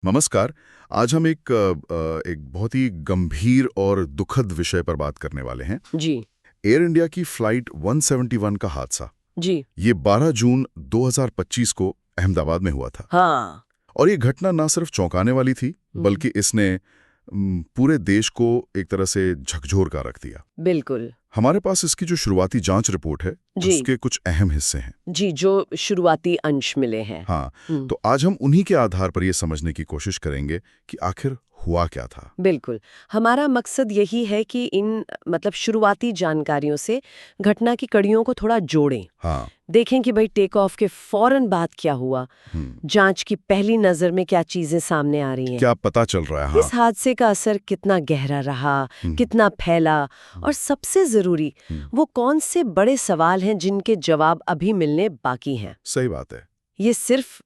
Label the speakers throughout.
Speaker 1: नमस्कार। आज हम एक बहुत ही गंभीर और दुखद विषय पर बात करने वाले हैं।
Speaker 2: जी।
Speaker 1: एयर इंडिया की फ्लाइट 171 का हादसा।
Speaker 2: जी।
Speaker 1: ये 12 जून 2025 को अहमदाबाद में हुआ था।
Speaker 2: हाँ।
Speaker 1: और ये घटना ना सिर्फ चौंकाने वाली थी, बल्कि इसने पूरे देश को एक तरह से झकझोर कर रख दिया।
Speaker 2: बिल्कुल।
Speaker 1: हमारे पास इसकी जो शुरुआती जांच रिपोर्ट है,
Speaker 2: जी।
Speaker 1: उसके कुछ अहम हिस्से हैं।
Speaker 2: जी, जो शुरुआती अंश मिले हैं।
Speaker 1: हाँ, तो आज हम उन्हीं के आधार पर ये समझने की कोशिश करेंगे कि आखिर हुआ क्या था।
Speaker 2: बिल्कुल। हमारा मकसद यही है कि इन शुरुआती जानकारियों से घटना की कड़ियों को थोड़ा जोड़ें।
Speaker 1: हाँ।
Speaker 2: देखें कि भाई टेक ऑफ के फौरन बाद क्या हुआ, जांच की पहली नजर में क्या चीजें सामने आ रही हैं,
Speaker 1: क्या पता चल रहा है। हाँ।
Speaker 2: इस हादसे का असर कितना गहरा रहा, कितना फैला, और सबसे जरूरी वो कौन से बड़े सवाल हैं जिनके जवाब अभी मिलने बाकी हैं।
Speaker 1: सही बात है।
Speaker 2: ये सिर्फ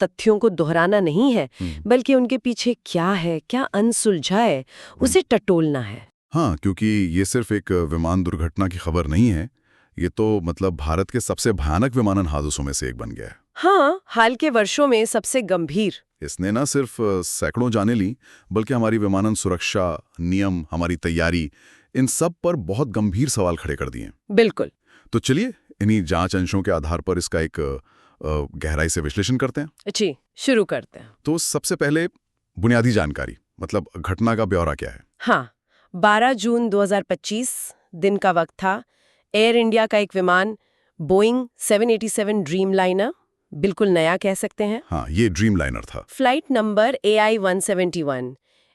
Speaker 2: तथ्यों को दोहराना नहीं है, बल्कि उनके पीछे क्या है, क्या अनसुलझा है, उसे टटोलना है।
Speaker 1: हाँ, क्योंकि ये सिर्फ एक विमान दुर्घटना की खबर नहीं है, ये तो भारत के सबसे भयानक विमानन हादसों में से एक बन गया है।
Speaker 2: हाँ, हाल के वर्षों में सबसे गंभीर।
Speaker 1: इसने न सिर्फ सैकड़ों जानें ली, बल्कि हमारी विमानन सुरक्षा, नियम, हमारी तैयारी, इन सब पर बहुत गंभीर सवाल खड़े कर दिए।
Speaker 2: बिल्कुल।
Speaker 1: तो चलिए इन्हीं जांच अंशों के आधार पर इसका एक गहराई से विश्लेषण करते हैं।
Speaker 2: जी, शुरू करते हैं।
Speaker 1: तो सबसे पहले बुनियादी जानकारी, घटना का ब्यौरा क्या है।
Speaker 2: हाँ, 12 जून 2025 दिन का वक्त था। एयर इंडिया का एक विमान बोइंग 787 ड्रीमलाइनर, बिल्कुल नया कह सकते हैं।
Speaker 1: हाँ, ये ड्रीमलाइनर था।
Speaker 2: फ्लाइट नंबर AI 171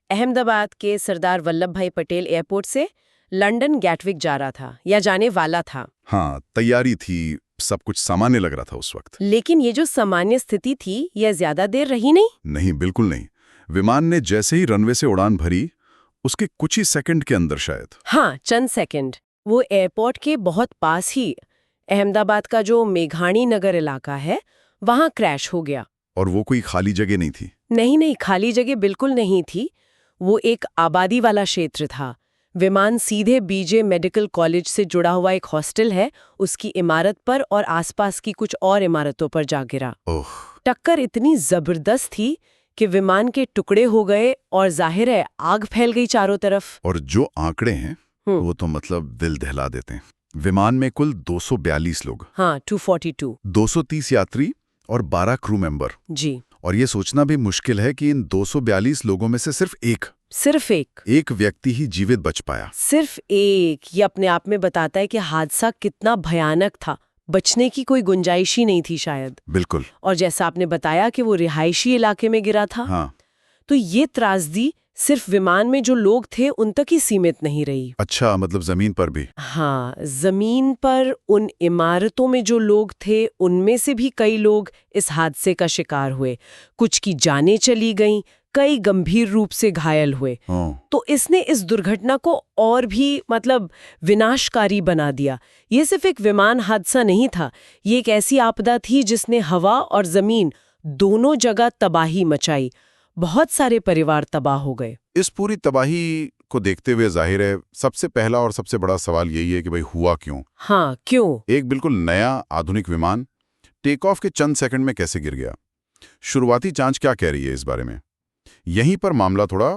Speaker 2: अहमदाबाद के सरदार वल्लभ भाई पटेल एयरपोर्ट से लंदन गैटविक जा रहा था या जाने वाला था।
Speaker 1: हाँ, तैयारी थी, सब कुछ सामान्य लग रहा था उस वक्त।
Speaker 2: लेकिन ये जो सामान्य स्थिति थी, यह ज्यादा देर रही नहीं।
Speaker 1: नहीं, बिल्कुल नहीं। विमान ने जैसे ही रनवे से उड़ान भरी, उसके कुछ ही सेकंड के अंदर शायद,
Speaker 2: हाँ, चंद सेकंड, वो एयरपोर्ट के बहुत पास ही अहमदाबाद का जो मेघाणी नगर इलाका है, वहां क्रैश हो गया।
Speaker 1: और वो कोई खाली जगह नहीं थी।
Speaker 2: नहीं, खाली जगह बिल्कुल नहीं थी। वो एक आबादी वाला क्षेत्र था। विमान सीधे बीजे मेडिकल कॉलेज से जुड़ा हुआ एक हॉस्टल है, उसकी इमारत पर और आसपास की कुछ और इमारतों पर जा गिरा।
Speaker 1: ओह।
Speaker 2: टक्कर इतनी जबरदस्त थी कि विमान के टुकड़े हो गए और जाहिर है आग फैल गई चारों तरफ।
Speaker 1: और जो आंकड़े हैं वो तो दिल दहला देते हैं। विमान में कुल 242 लोग।
Speaker 2: हाँ, 242।
Speaker 1: 230 यात्री और 12 क्रू मेंबर।
Speaker 2: जी।
Speaker 1: और ये सोचना भी मुश्किल है कि इन 242 लोगों में से सिर्फ एक व्यक्ति ही जीवित बच पाया।
Speaker 2: सिर्फ एक। ये अपने आप में बताता है कि हादसा कितना भयानक था। बचने की कोई गुंजाइश ही नहीं थी शायद।
Speaker 1: बिल्कुल।
Speaker 2: और जैसा आपने बताया कि वो रिहायशी इलाके में गिरा था।
Speaker 1: हाँ।
Speaker 2: तो ये त्रासदी सिर्फ विमान में जो लोग थे उन तक ही सीमित नहीं रही।
Speaker 1: अच्छा, जमीन पर भी।
Speaker 2: हाँ, जमीन पर उन इमारतों में जो लोग थे उनमें से भी कई लोग इस हादसे का शिकार हुए। कुछ की जानें चली गईं, कई गंभीर रूप से घायल हुए। तो इसने इस दुर्घटना को और भी विनाशकारी बना दिया। ये सिर्फ एक विमान हादसा नहीं था, ये एक ऐसी आपदा थी जिसने हवा और जमीन दोनों जगह तबाही मचाई। बहुत सारे परिवार तबाह हो गए।
Speaker 1: इस पूरी तबाही को देखते हुए जाहिर है सबसे पहला और सबसे बड़ा सवाल यही है कि भाई हुआ क्यों।
Speaker 2: हाँ, क्यों?
Speaker 1: एक बिल्कुल नया आधुनिक विमान टेक ऑफ के चंद सेकंड में कैसे गिर गया। शुरुआती जांच क्या कह रही है इस बारे में? यहीं पर मामला थोड़ा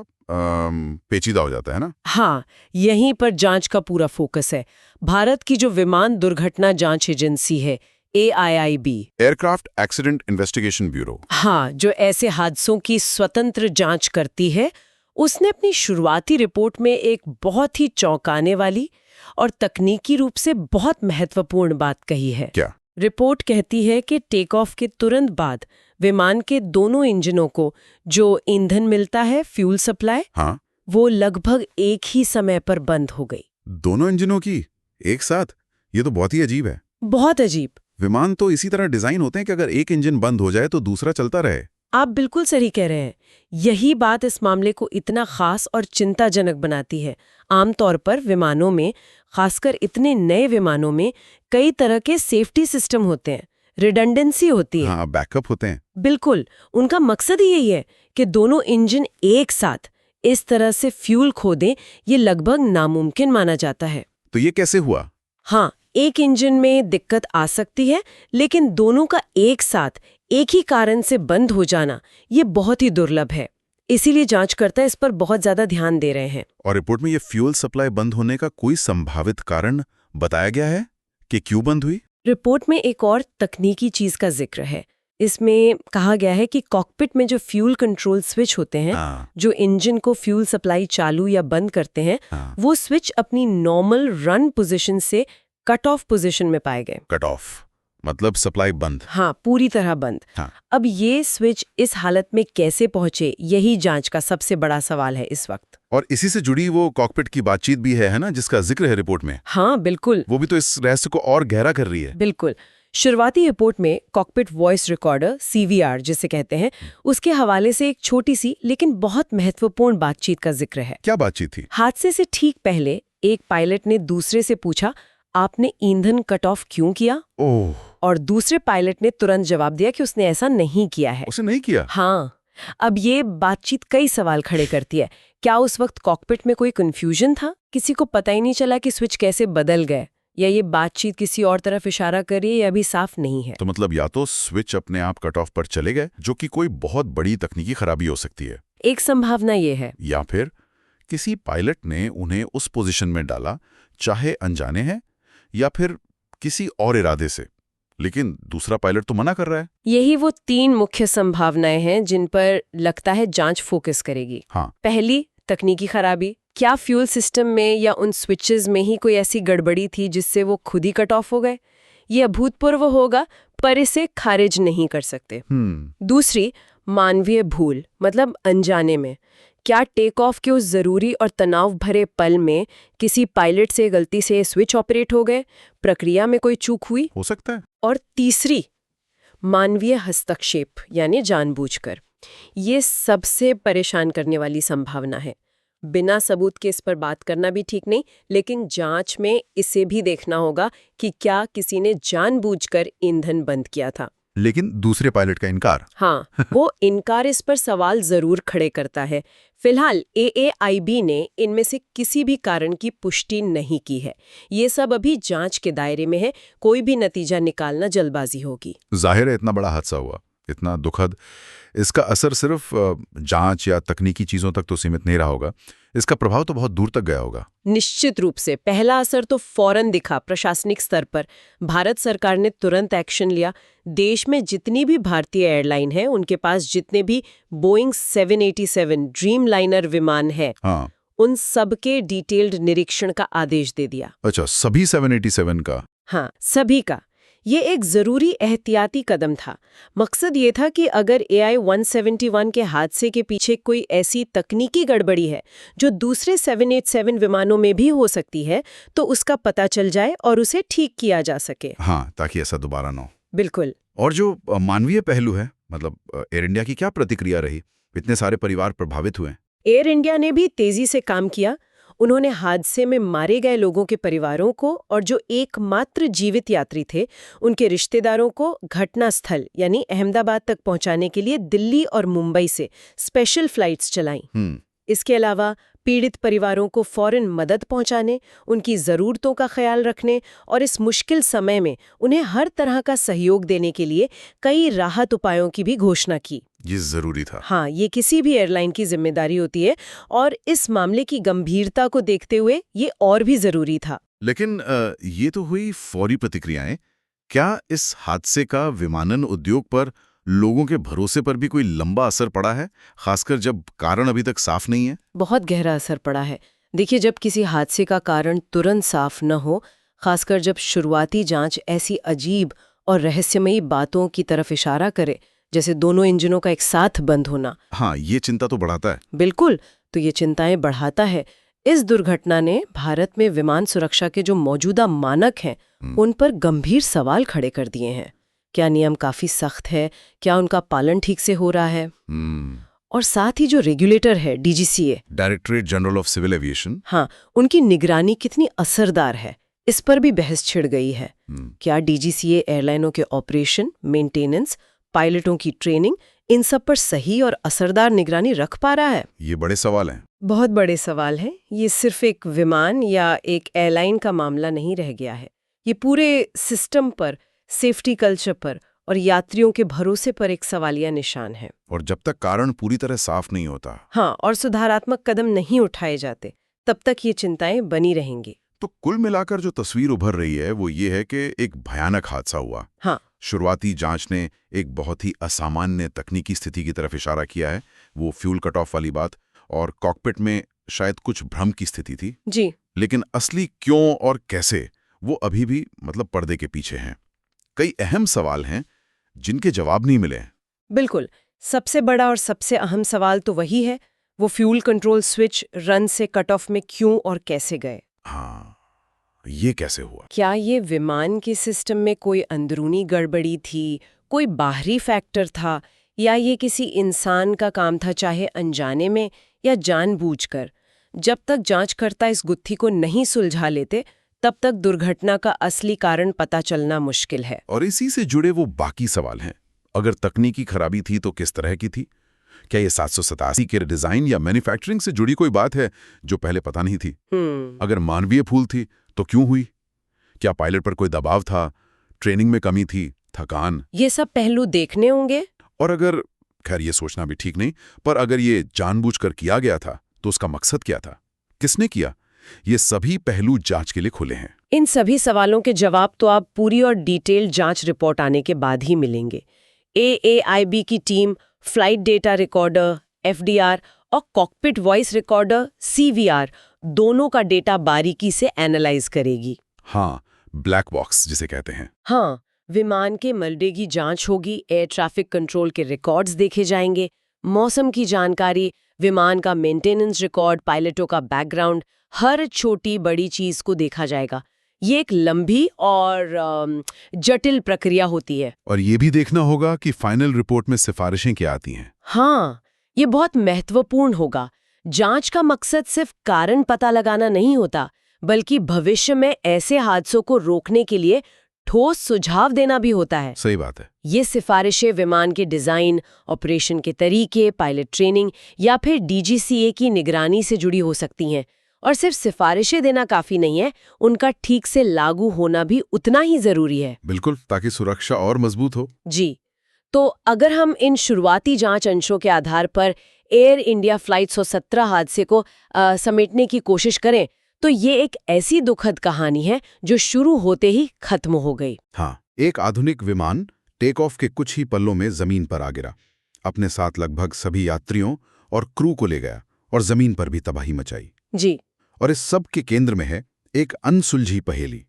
Speaker 1: पेचीदा हो जाता है ना।
Speaker 2: हाँ, यहीं पर जांच का पूरा फोकस है। भारत की जो विमान दुर्घटना जांच एजेंसी है AIIB,
Speaker 1: aircraft accident investigation bureau,
Speaker 2: हाँ, जो ऐसे हादसों की स्वतंत्र जांच करती है, उसने अपनी शुरुआती रिपोर्ट में एक बहुत ही चौंकाने वाली और तकनीकी रूप से बहुत महत्वपूर्ण बात कही है।
Speaker 1: क्या?
Speaker 2: रिपोर्ट कहती है कि टेक ऑफ के तुरंत बाद विमान के दोनों इंजनों को जो ईंधन मिलता है, फ्यूल सप्लाई,
Speaker 1: हाँ,
Speaker 2: वो लगभग एक ही समय पर बंद हो गई।
Speaker 1: दोनों इंजनों की एक साथ? ये तो बहुत ही अजीब है।
Speaker 2: बहुत अजीब।
Speaker 1: विमान तो इसी तरह डिजाइन होते हैं कि अगर एक इंजन बंद हो जाए तो दूसरा चलता रहे।
Speaker 2: आप बिल्कुल सही कह रहे हैं। यही बात इस मामले को इतना खास और चिंताजनक बनाती है। आमतौर पर विमानों में, खासकर इतने नए विमानों में, कई तरह के सेफ्टी सिस्टम होते हैं, रिडंडेंसी होती है।
Speaker 1: हाँ, बैकअप होते हैं।
Speaker 2: बिल्कुल, उनका मकसद ही यही है कि दोनों इंजन एक साथ इस तरह से फ्यूल खो दें। ये लगभग नामुमकिन माना जाता है।
Speaker 1: तो ये कैसे हुआ?
Speaker 2: हाँ, एक इंजन में दिक्कत आ सकती है, लेकिन दोनों का एक साथ एक ही कारण से बंद हो जाना ये बहुत ही दुर्लभ है। इसीलिए जांचकर्ता इस पर बहुत ज्यादा ध्यान दे रहे हैं।
Speaker 1: और रिपोर्ट में ये फ्यूल सप्लाई बंद होने का कोई संभावित कारण बताया गया है कि क्यों बंद हुई?
Speaker 2: रिपोर्ट में एक और तकनीकी चीज का जिक्र है। इसमें कहा गया है कि कॉकपिट में जो फ्यूल कंट्रोल स्विच होते हैं, जो इंजन को फ्यूल सप्लाई चालू या बंद करते हैं, वो स्विच अपनी नॉर्मल रन पोजीशन से कट ऑफ पोजीशन में पाए गए।
Speaker 1: कट ऑफ मतलब सप्लाई बंद।
Speaker 2: हाँ, पूरी तरह बंद। अब ये स्विच इस हालत में कैसे पहुंचे, यही जांच का सबसे बड़ा सवाल है इस वक्त।
Speaker 1: और इसी से जुड़ी वो कॉकपिट की बातचीत भी है ना, जिसका जिक्र है रिपोर्ट में।
Speaker 2: हाँ बिल्कुल,
Speaker 1: वो भी तो इस रहस्य को और गहरा कर रही है।
Speaker 2: बिल्कुल। शुरुआती रिपोर्ट में कॉकपिट वॉइस रिकॉर्डर CVR जिसे कहते हैं, उसके हवाले से एक छोटी सी लेकिन बहुत महत्वपूर्ण बातचीत का जिक्र है।
Speaker 1: क्या बातचीत थी?
Speaker 2: हादसे से ठीक पहले एक पायलट ने दूसरे से पूछा, आपने ईंधन कट ऑफ क्यों किया?
Speaker 1: ओह।
Speaker 2: और दूसरे पायलट ने तुरंत जवाब दिया कि उसने ऐसा नहीं किया है।
Speaker 1: उसने नहीं किया?
Speaker 2: हाँ। अब ये बातचीत कई सवाल खड़े करती है। क्या उस वक्त कॉकपिट में कोई कंफ्यूजन था? किसी को पता ही नहीं चला कि स्विच कैसे बदल गए? या ये बातचीत किसी और तरफ इशारा कर रही है, या अभी साफ नहीं है।
Speaker 1: तो मतलब या तो स्विच अपने आप कट ऑफ पर चले गए, जो कि कोई बहुत बड़ी तकनीकी खराबी हो सकती है।
Speaker 2: एक संभावना ये है।
Speaker 1: या फिर किसी पायलट ने उन्हें उस पोजीशन में डाला, चाहे अनजाने हैं या फिर किसी और इरादे से, लेकिन दूसरा पायलट तो मना कर रहा है।
Speaker 2: यही वो 3 मुख्य संभावनाएं हैं जिन पर लगता है जांच फोकस करेगी।
Speaker 1: हाँ।
Speaker 2: पहली, तकनीकी खराबी। क्या फ्यूल सिस्टम में या उन स्विचेस में ही कोई ऐसी गड़बड़ी थी जिससे वो खुद ही कट ऑफ हो गए? ये अभूतपूर्व होगा, पर इसे खारिज नहीं कर सकते। दूसरी, मानवीय भूल, मतलब अनजाने में। क्या टेक ऑफ के उस जरूरी और तनाव भरे पल में किसी पायलट से गलती से स्विच ऑपरेट हो गए? प्रक्रिया में कोई चूक हुई?
Speaker 1: हो सकता है।
Speaker 2: और तीसरी, मानवीय हस्तक्षेप, यानी जानबूझकर। ये सबसे परेशान करने वाली संभावना है। बिना सबूत के इस पर बात करना भी ठीक नहीं, लेकिन जांच में इसे भी देखना होगा कि क्या किसी ने जानबूझकर ईंधन बंद किया था।
Speaker 1: लेकिन दूसरे पायलट का इनकार।
Speaker 2: हाँ, वो इनकार इस पर सवाल जरूर खड़े करता है। फिलहाल AAIB ने इनमें से किसी भी कारण की पुष्टि नहीं की है। ये सब अभी जांच के दायरे में है, कोई भी नतीजा निकालना जल्दबाजी होगी।
Speaker 1: जाहिर है इतना बड़ा हादसा हुआ, इतना दुखद, इसका असर सिर्फ जांच या तकनीकी चीजों तक तो सीमित नहीं रहा होगा, इसका प्रभाव तो बहुत दूर तक गया होगा।
Speaker 2: निश्चित रूप से। पहला असर तो फौरन दिखा प्रशासनिक स्तर पर। भारत सरकार ने तुरंत एक्शन लिया। देश में जितनी भी भारतीय एयरलाइन है, उनके पास जितने भी बोइंग 787 ड्रीम लाइनर विमान है,
Speaker 1: हाँ,
Speaker 2: उन सबके डिटेल्ड निरीक्षण का आदेश दे दिया।
Speaker 1: अच्छा, सभी 787 का?
Speaker 2: हाँ, सभी का। ये एक जरूरी एहतियाती कदम था। मकसद ये था कि अगर AI-171 के हादसे के पीछे कोई ऐसी तकनीकी गड़बड़ी है जो दूसरे 787 विमानों में भी हो सकती है, तो उसका पता चल जाए और उसे ठीक किया जा सके।
Speaker 1: हाँ, ताकि ऐसा दोबारा ना हो।
Speaker 2: बिल्कुल।
Speaker 1: और जो मानवीय पहलू है, मतलब एयर इंडिया की क्या प्रतिक्रिया रही? इतने सारे परिवार प्रभावित हुए।
Speaker 2: एयर इंडिया ने भी तेजी से काम किया। उन्होंने हादसे में मारे गए लोगों के परिवारों को और जो एकमात्र जीवित यात्री थे, उनके रिश्तेदारों को घटनास्थल यानी अहमदाबाद तक पहुंचाने के लिए दिल्ली और मुंबई से स्पेशल फ्लाइट्स चलाईं। इसके अलावा पीड़ित परिवारों को फौरन मदद पहुंचाने, उनकी ज़रूरतों का ख्याल रखने और इस मुश्किल समय में उन्हें हर तरह का सहयोग देने के लिए कई राहत उपायों की भी घोषणा की।
Speaker 1: ये जरूरी था।
Speaker 2: हाँ, ये किसी भी एयरलाइन की जिम्मेदारी होती है और इस मामले की गंभीरता को देखते हुए ये और भी जरूरी था।
Speaker 1: लेकिन ये तो हुई फौरी प्रतिक्रियाएं। क्या इस हादसे का विमानन उद्योग पर, लोगों के भरोसे पर भी कोई लंबा असर पड़ा है, खासकर जब कारण अभी तक साफ नहीं है?
Speaker 2: बहुत गहरा असर पड़ा है। देखिए, जब किसी हादसे का कारण तुरंत साफ न हो, खासकर जब शुरुआती जांच ऐसी अजीब और रहस्यमयी बातों की तरफ इशारा करे, जैसे दोनों इंजनों का एक साथ बंद होना।
Speaker 1: हाँ, ये चिंता तो बढ़ाता है।
Speaker 2: बिल्कुल, तो ये चिंताएं बढ़ाता है। इस दुर्घटना ने भारत में विमान सुरक्षा के जो मौजूदा मानक हैं, उन पर गंभीर सवाल खड़े कर दिए हैं। क्या नियम काफी सख्त है? क्या उनका पालन ठीक से हो रहा है? और साथ ही जो रेगुलेटर है, DGCA,
Speaker 1: directorate general of civil aviation,
Speaker 2: हाँ, उनकी निगरानी कितनी असरदार है, इस पर भी बहस छिड़ गई है। क्या DGCA एयरलाइनों के ऑपरेशन, मेंटेनेंस, पायलटों की ट्रेनिंग, इन सब पर सही और असरदार निगरानी रख पा रहा है?
Speaker 1: ये बड़े सवाल हैं।
Speaker 2: बहुत बड़े सवाल हैं। ये सिर्फ एक विमान या एक एयरलाइन का मामला नहीं रह गया है। ये पूरे सिस्टम पर, सेफ्टी कल्चर पर और यात्रियों के भरोसे पर एक सवालिया निशान है।
Speaker 1: और जब तक कारण पूरी तरह साफ नहीं होता,
Speaker 2: हाँ, और सुधारात्मक कदम नहीं उठाए जाते, तब तक ये चिंताएं बनी रहेंगी।
Speaker 1: तो कुल मिलाकर जो तस्वीर उभर रही है वो ये है कि एक भयानक हादसा हुआ।
Speaker 2: हाँ,
Speaker 1: शुरुआती जांच ने एक बहुत ही असामान्य तकनीकी स्थिति की तरफ इशारा किया है, वो फ्यूल कट ऑफ वाली बात, और कॉकपिट में शायद कुछ भ्रम की स्थिति थी।
Speaker 2: जी,
Speaker 1: लेकिन असली क्यों और कैसे वो अभी भी पर्दे के पीछे हैं। कई अहम सवाल हैं जिनके जवाब नहीं मिले हैं।
Speaker 2: बिल्कुल। सबसे बड़ा और सबसे अहम सवाल तो वही है, वो फ्यूल कंट्रोल स्विच रन से कट ऑफ में क्यों और कैसे गए।
Speaker 1: हाँ, ये कैसे हुआ?
Speaker 2: क्या ये विमान के सिस्टम में कोई अंदरूनी गड़बड़ी थी, कोई बाहरी फैक्टर था, या ये किसी इंसान का काम था, चाहे अनजाने में या जानबूझकर? जब तक जांचकर्ता इस गुत्थी को नहीं सुलझा लेते, तब तक दुर्घटना का असली कारण पता चलना मुश्किल है।
Speaker 1: और इसी से जुड़े वो बाकी सवाल हैं। अगर तकनीकी खराबी थी तो किस तरह की थी? क्या ये 787 के डिजाइन या मैन्युफैक्चरिंग से जुड़ी कोई बात है जो पहले पता नहीं थी? अगर मानवीय भूल थी तो क्यों हुई? क्या पायलट पर कोई दबाव था, ट्रेनिंग में कमी थी, थकान?
Speaker 2: ये सब पहलू देखने होंगे।
Speaker 1: और अगर, खैर ये सोचना भी ठीक नहीं, पर अगर ये जानबूझकर किया गया था तो उसका मकसद क्या था, किसने किया? ये सभी पहलू जांच के लिए खुले हैं।
Speaker 2: इन सभी सवालों के जवाब तो आप पूरी और डिटेल जांच रिपोर्ट आने के बाद ही मिलेंगे। AAIB की team flight data recorder FDR और कॉकपिट वॉइस रिकॉर्डर CVR दोनों का डेटा बारीकी से एनालाइज करेगी।
Speaker 1: हाँ, ब्लैक बॉक्स जिसे कहते हैं।
Speaker 2: हाँ, विमान के मलबे की जांच होगी, एयर ट्रैफिक कंट्रोल के रिकॉर्ड्स देखे जाएंगे, मौसम की जानकारी, विमान का मेंटेनेंस रिकॉर्ड, पायलटों का बैकग्राउंड, हर छोटी बड़ी चीज को देखा जाएगा। ये एक लंबी और जटिल प्रक्रिया होती है।
Speaker 1: और ये भी देखना होगा कि फाइनल रिपोर्ट में सिफारिशें क्या आती हैं।
Speaker 2: हाँ, ये बहुत महत्वपूर्ण होगा। जांच का मकसद सिर्फ कारण पता लगाना नहीं होता, बल्कि भविष्य में ऐसे हादसों को रोकने के लिए ठोस सुझाव देना भी होता है।
Speaker 1: सही बात है।
Speaker 2: ये सिफारिशें विमान के डिजाइन, ऑपरेशन के तरीके, पायलट ट्रेनिंग या फिर DGCA की निगरानी से जुड़ी हो सकती हैं। और सिर्फ सिफारिशें देना काफी नहीं है, उनका ठीक से लागू होना भी उतना ही जरूरी है।
Speaker 1: बिल्कुल, ताकि सुरक्षा और मजबूत हो।
Speaker 2: जी, तो अगर हम इन शुरुआती जांच अंशों के आधार पर एयर इंडिया फ्लाइट 117 हादसे को समेटने की कोशिश करें, तो ये एक ऐसी दुखद कहानी है जो शुरू होते ही खत्म हो गई।
Speaker 1: हाँ, एक आधुनिक विमान टेक ऑफ के कुछ ही पलों में जमीन पर आ गिरा, अपने साथ लगभग सभी यात्रियों और क्रू को ले गया और जमीन पर भी तबाही मचाई।
Speaker 2: जी,
Speaker 1: और इस सब के केंद्र में है एक अनसुलझी पहेली,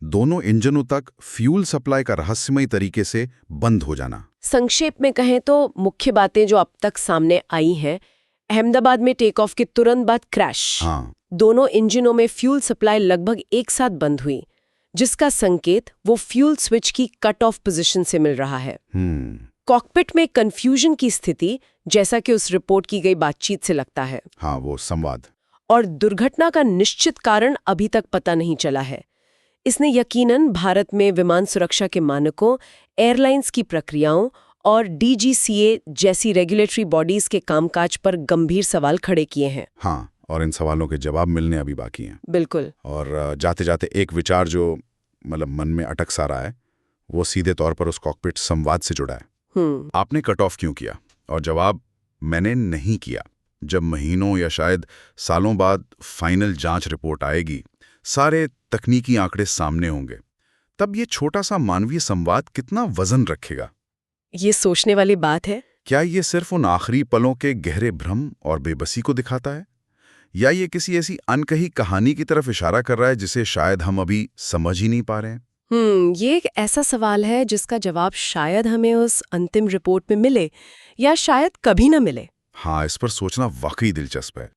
Speaker 1: दोनों इंजनों तक फ्यूल सप्लाई का रहस्यमय तरीके से बंद हो जाना।
Speaker 2: संक्षेप में कहें तो मुख्य बातें जो अब तक सामने आई हैं, अहमदाबाद में टेक ऑफ के तुरंत बाद क्रैश।
Speaker 1: हाँ,
Speaker 2: दोनों इंजनों में फ्यूल सप्लाई लगभग एक साथ बंद हुई, जिसका संकेत वो फ्यूल स्विच की कट ऑफ पोजीशन से मिल रहा है। कॉकपिट में कंफ्यूजन की स्थिति, जैसा कि उस रिपोर्ट की गई बातचीत से लगता है।
Speaker 1: हाँ, वो संवाद।
Speaker 2: और दुर्घटना का निश्चित कारण अभी तक पता नहीं चला है। इसने यकीनन भारत में विमान सुरक्षा के मानकों, एयरलाइंस की प्रक्रियाओं और DGCA जैसी रेगुलेटरी बॉडीज के कामकाज पर गंभीर सवाल खड़े किए हैं।
Speaker 1: हाँ, और इन सवालों के जवाब मिलने अभी बाकी हैं।
Speaker 2: बिल्कुल।
Speaker 1: और जाते जाते एक विचार जो मन में अटक सा रहा है, वो सीधे तौर पर उस कॉकपिट संवाद से जुड़ा है। आपने कट ऑफ क्यों किया? और जवाब, मैंने नहीं किया। जब महीनों या शायद सालों बाद फाइनल जांच रिपोर्ट आएगी, सारे तकनीकी आंकड़े सामने होंगे, तब ये छोटा सा मानवीय संवाद कितना वजन रखेगा?
Speaker 2: ये सोचने वाली बात है।
Speaker 1: क्या ये सिर्फ उन आखिरी पलों के गहरे भ्रम और बेबसी को दिखाता है, या ये किसी ऐसी अनकही कहानी की तरफ इशारा कर रहा है जिसे शायद हम अभी समझ ही नहीं पा रहे हैं?
Speaker 2: ये एक ऐसा सवाल है जिसका जवाब शायद हमें उस अंतिम रिपोर्ट में मिले या शायद कभी न मिले।
Speaker 1: हाँ, इस पर सोचना वाकई दिलचस्प है।